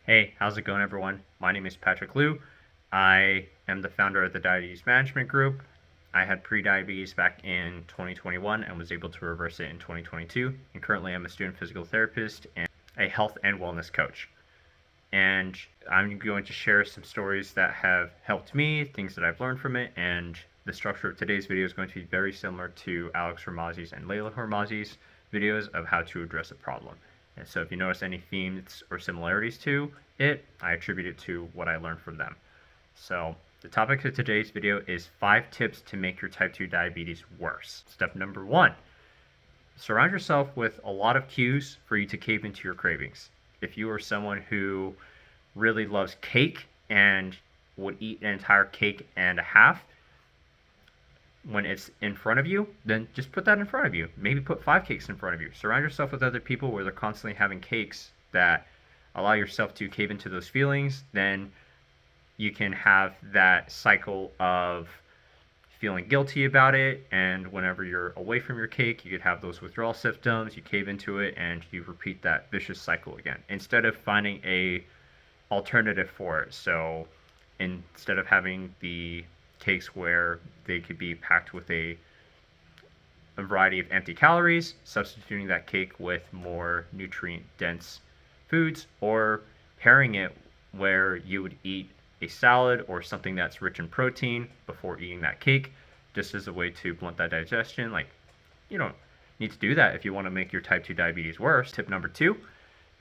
Hey, how's it going, everyone? My name is Patrick Liu. I am the founder of the Diabetes Management Group. I had prediabetes back in 2021 and was able to reverse it in 2022. And currently, I'm a student physical therapist and a health and wellness coach. And I'm going to share some stories that have helped me, things that I've learned from it, and the structure of today's video is going to be very similar to Alex Hormozzi's and Layla Hormozzi's videos of how to address a problem. And so if you notice any themes or similarities to it, I attribute it to what I learned from them. So the topic of today's video is 5 tips to make your type 2 diabetes worse. Step number 1, surround yourself with a lot of cues for you to cave into your cravings. If you are someone who really loves cake and would eat an entire cake and a half when it's in front of you, then just put that in front of you. Maybe put 5 cakes in front of you. Surround yourself with other people where they're constantly having cakes that allow yourself to cave into those feelings. Then you can have that cycle of feeling guilty about it, and whenever you're away from your cake, you could have those withdrawal symptoms, you cave into it, and you repeat that vicious cycle again, instead of finding a alternative for it. So instead of having the cakes where they could be packed with a variety of empty calories, substituting that cake with more nutrient dense foods, or pairing it where you would eat a salad or something that's rich in protein before eating that cake, just as a way to blunt that digestion. Like, you don't need to do that if you want to make your type 2 diabetes worse. Tip number 2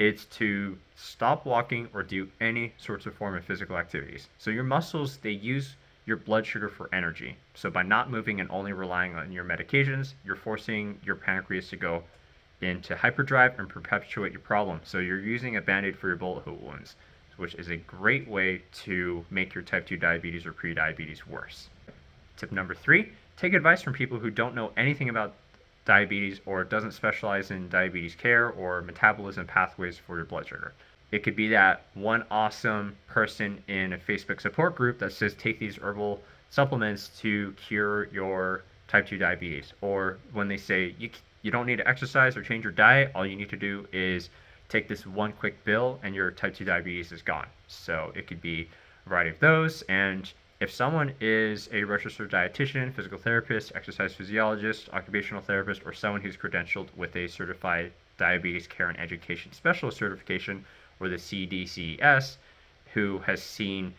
is to stop walking or do any sorts of form of physical activities. So your muscles, they use your blood sugar for energy. So by not moving and only relying on your medications, you're forcing your pancreas to go into hyperdrive and perpetuate your problem. So you're using a band-aid for your bullet hole wounds, which is a great way to make your type 2 diabetes or prediabetes worse. Tip number 3, take advice from people who don't know anything about diabetes or doesn't specialize in diabetes care or metabolism pathways for your blood sugar. It could be that one awesome person in a Facebook support group that says take these herbal supplements to cure your type 2 diabetes. Or when they say you don't need to exercise or change your diet, all you need to do is take this one quick pill and your type 2 diabetes is gone. So it could be a variety of those. And if someone is a registered dietitian, physical therapist, exercise physiologist, occupational therapist, or someone who's credentialed with a certified diabetes care and education specialist certification, or the CDCES, who has seen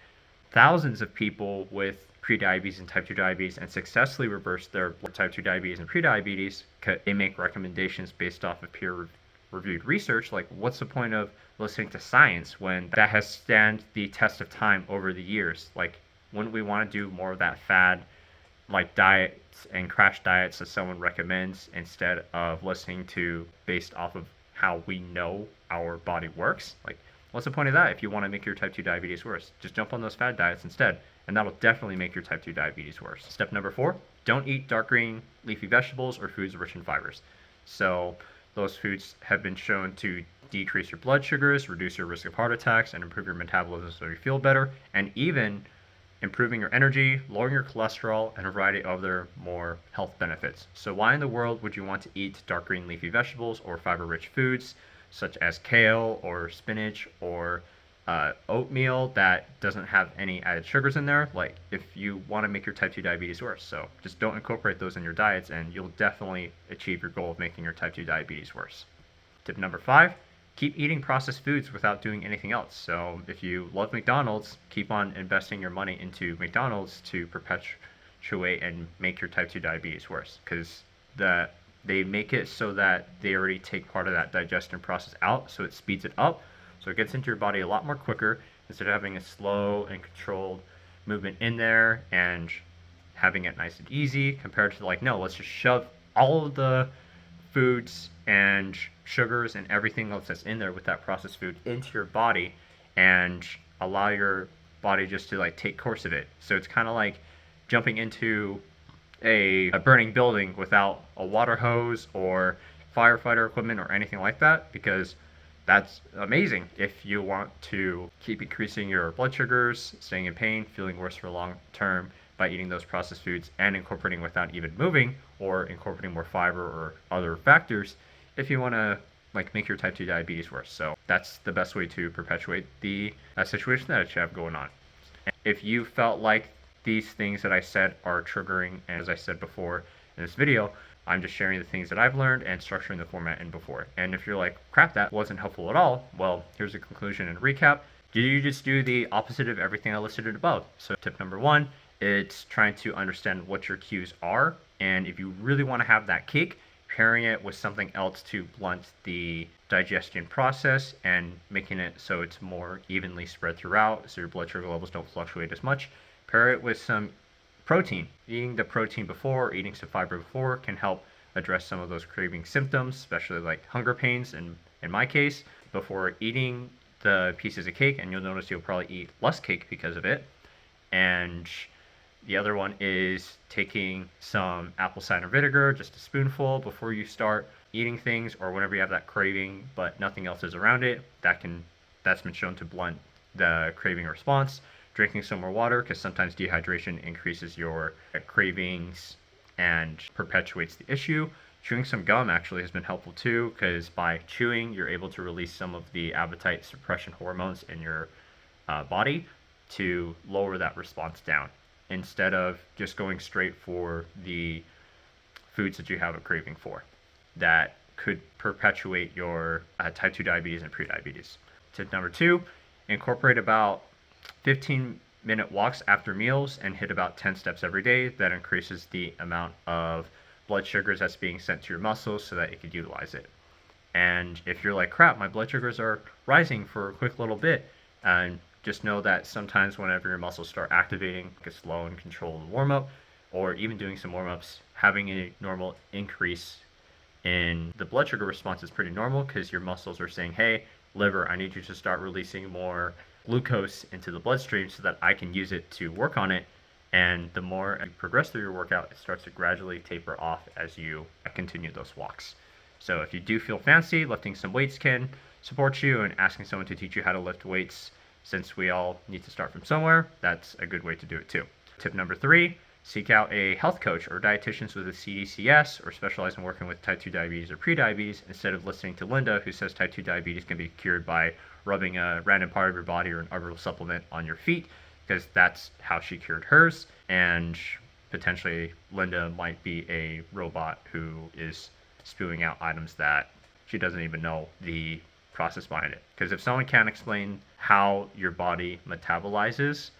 thousands of people with prediabetes and type 2 diabetes and successfully reversed their type 2 diabetes and prediabetes, they make recommendations based off of peer-reviewed research. Like, what's the point of listening to science when that has stand the test of time over the years? Like, wouldn't we want to do more of that fad, like diets and crash diets that someone recommends, instead of listening to based off of how we know our body works? Like, what's the point of that if you want to make your type 2 diabetes worse? Just jump on those fad diets instead, and that'll definitely make your type 2 diabetes worse. Step number 4, don't eat dark green leafy vegetables or foods rich in fibers. So those foods have been shown to decrease your blood sugars, reduce your risk of heart attacks, and improve your metabolism so you feel better, and even improving your energy, lowering your cholesterol, and a variety of other more health benefits. So why in the world would you want to eat dark green leafy vegetables or fiber-rich foods such as kale or spinach or oatmeal that doesn't have any added sugars in there? Like, if you want to make your type 2 diabetes worse. So just don't incorporate those in your diets and you'll definitely achieve your goal of making your type 2 diabetes worse. Tip number 5, keep eating processed foods without doing anything else. So if you love McDonald's, keep on investing your money into McDonald's to perpetuate and make your type 2 diabetes worse, because they make it so that they already take part of that digestion process out, so it speeds it up, so it gets into your body a lot more quicker, instead of having a slow and controlled movement in there and having it nice and easy, compared to like, no, let's just shove all of the foods and sugars and everything else that's in there with that processed food into your body and allow your body just to like take course of it. So it's kind of like jumping into a burning building without a water hose or firefighter equipment or anything like that, because that's amazing if you want to keep increasing your blood sugars, staying in pain, feeling worse for long term by eating those processed foods and incorporating without even moving, or incorporating more fiber or other factors. If you want to like make your type 2 diabetes worse. So that's the best way to perpetuate the situation that you have going on. If you felt like these things that I said are triggering, and as I said before in this video, I'm just sharing the things that I've learned and structuring the format in before. And if you're like, crap, that wasn't helpful at all, well, here's a conclusion and recap. You just do the opposite of everything I listed above. So tip number one, it's trying to understand what your cues are. And if you really want to have that cake, pairing it with something else to blunt the digestion process and making it so it's more evenly spread throughout so your blood sugar levels don't fluctuate as much. Pair it with some protein. Eating the protein before, eating some fiber before can help address some of those craving symptoms, especially like hunger pains in my case, before eating the pieces of cake, and you'll notice you'll probably eat less cake because of it. And the other one is taking some apple cider vinegar, just a spoonful, before you start eating things or whenever you have that craving but nothing else is around it. That's been shown to blunt the craving response. Drinking some more water, because sometimes dehydration increases your cravings and perpetuates the issue. Chewing some gum actually has been helpful too, because by chewing you're able to release some of the appetite suppression hormones in your body to lower that response down, instead of just going straight for the foods that you have a craving for that could perpetuate your type 2 diabetes and prediabetes. Tip number two, incorporate about 15-minute walks after meals and hit about 10 steps every day. That increases the amount of blood sugars that's being sent to your muscles so that you could utilize it. And if you're like, crap, my blood sugars are rising for a quick little bit, and just know that sometimes whenever your muscles start activating, like a slow and controlled warm-up, or even doing some warm-ups, having a normal increase in the blood sugar response is pretty normal, because your muscles are saying, hey, liver, I need you to start releasing more glucose into the bloodstream so that I can use it to work on it. And the more you progress through your workout, it starts to gradually taper off as you continue those walks. So if you do feel fancy, lifting some weights can support you, and asking someone to teach you how to lift weights, since we all need to start from somewhere, that's a good way to do it too. Tip number three, seek out a health coach or dietitians with a CDCS or specialize in working with type 2 diabetes or prediabetes, instead of listening to Linda, who says type 2 diabetes can be cured by rubbing a random part of your body or an herbal supplement on your feet, because that's how she cured hers. And potentially Linda might be a robot who is spewing out items that she doesn't even know the process behind it. Because if someone can't explain how your body metabolizes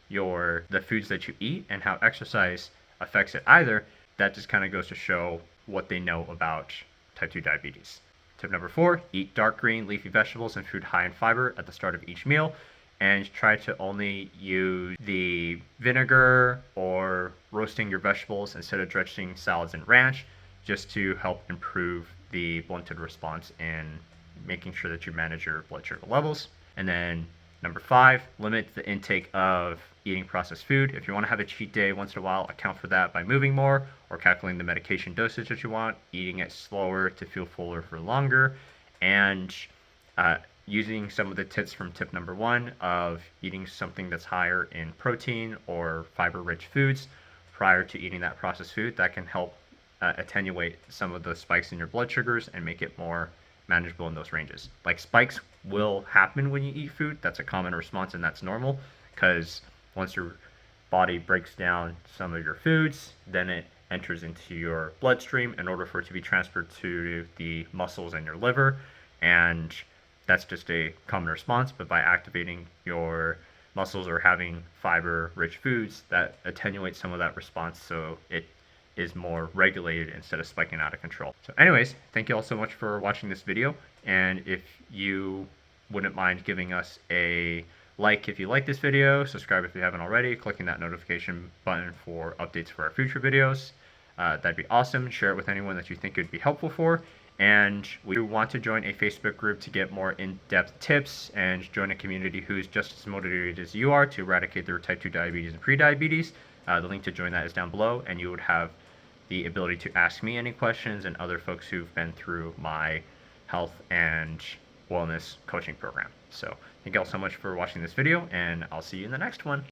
the foods that you eat and how exercise affects it either, that just kind of goes to show what they know about type 2 diabetes. Tip number four, eat dark green leafy vegetables and food high in fiber at the start of each meal, and try to only use the vinegar or roasting your vegetables instead of dredging salads in ranch, just to help improve the blunted response and making sure that you manage your blood sugar levels. And then number five, limit the intake of eating processed food. If you want to have a cheat day once in a while, account for that by moving more or calculating the medication dosage that you want, eating it slower to feel fuller for longer, and using some of the tips from tip number one of eating something that's higher in protein or fiber-rich foods prior to eating that processed food. That can help attenuate some of the spikes in your blood sugars and make it more manageable in those ranges. Like, spikes will happen when you eat food. That's a common response, and that's normal, because once your body breaks down some of your foods, then it enters into your bloodstream in order for it to be transferred to the muscles and your liver, and that's just a common response. But by activating your muscles or having fiber-rich foods, that attenuates some of that response, so it is more regulated instead of spiking out of control. So anyways, thank you all so much for watching this video, and if you wouldn't mind giving us a like if you like this video, subscribe if you haven't already, clicking that notification button for updates for our future videos, that'd be awesome. Share it with anyone that you think it would be helpful for. And we want to join a Facebook group to get more in-depth tips and join a community who's just as motivated as you are to eradicate their type 2 diabetes and prediabetes. The link to join that is down below, and you would have the ability to ask me any questions and other folks who've been through my health and wellness coaching program. So thank you all so much for watching this video, and I'll see you in the next one.